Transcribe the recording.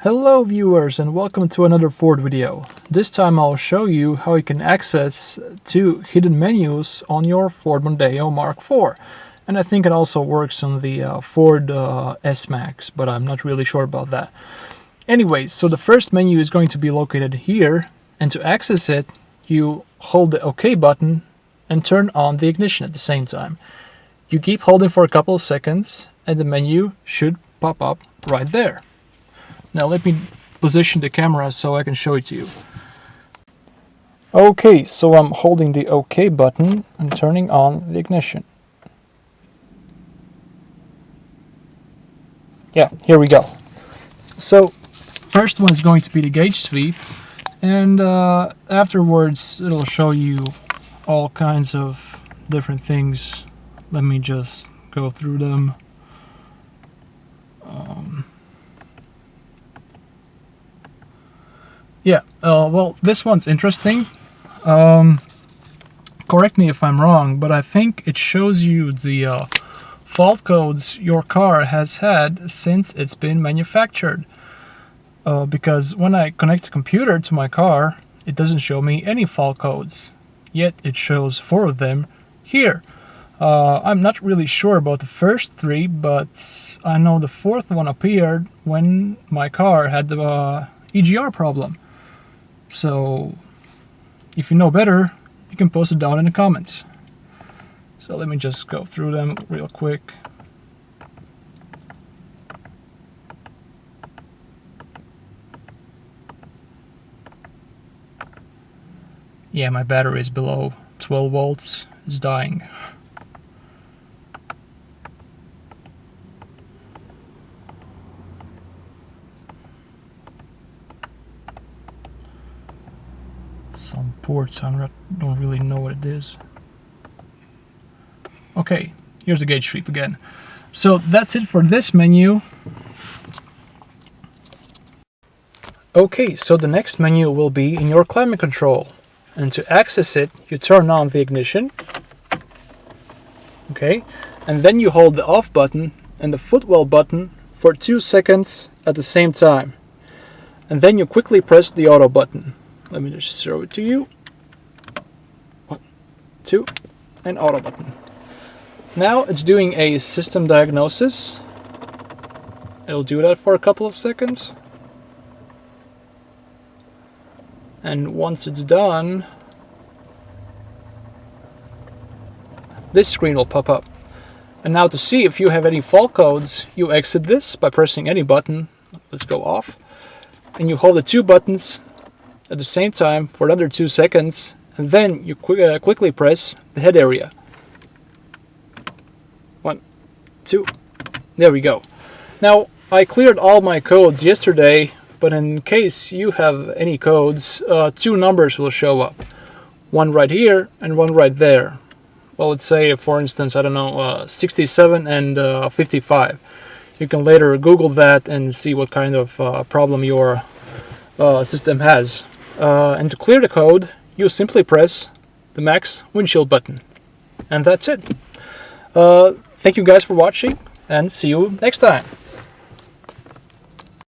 Hello viewers, and welcome to another Ford video. This time I'll show you how you can access two hidden menus on your Ford Mondeo MK4. And I think it also works on the Ford S-Max, but I'm not really sure about that. Anyways, so the first menu is going to be located here, and to access it you hold the OK button and turn on the ignition at the same time. You keep holding for a couple of seconds and the menu should pop up right there. Now let me position the camera so I can show it to you. Okay, so I'm holding the OK button and turning on the ignition. Yeah, here we go. So first one is going to be the gauge sweep, and afterwards it'll show you all kinds of different things. Let me just go through them. Well, this one's interesting. Correct me if I'm wrong, but I think it shows you the fault codes your car has had since it's been manufactured. Because when I connect the computer to my car, it doesn't show me any fault codes. Yet it shows 4 of them here. I'm not really sure about the first 3, but I know the 4th one appeared when my car had the EGR problem. So if you know better, you can post it down in the comments. So let me just go through them real quick. Yeah, my battery is below 12 volts. It's dying. Some ports, I don't really know what it is. Okay, here's the gauge sweep again. So that's it for this menu. Okay, so the next menu will be in your climate control. And to access it, you turn on the ignition. Okay, and then you hold the off button and the footwell button for 2 seconds at the same time. And then you quickly press the auto button. Let me just show it to you. 1, 2, and auto button. Now it's doing a system diagnosis. It'll do that for a couple of seconds. And once it's done, this screen will pop up. And now to see if you have any fault codes, you exit this by pressing any button. Let's go off. And you hold the 2 buttons at the same time for another 2 seconds, and then you quickly press the head area. 1, 2, there we go. Now I cleared all my codes yesterday, but in case you have any codes, 2 numbers will show up. One right here and one right there. Well, let's say for instance, I don't know, 67 and 55. You can later Google that and see what kind of problem your system has. And to clear the code, you simply press the max windshield button. And that's it. Thank you guys for watching, and see you next time.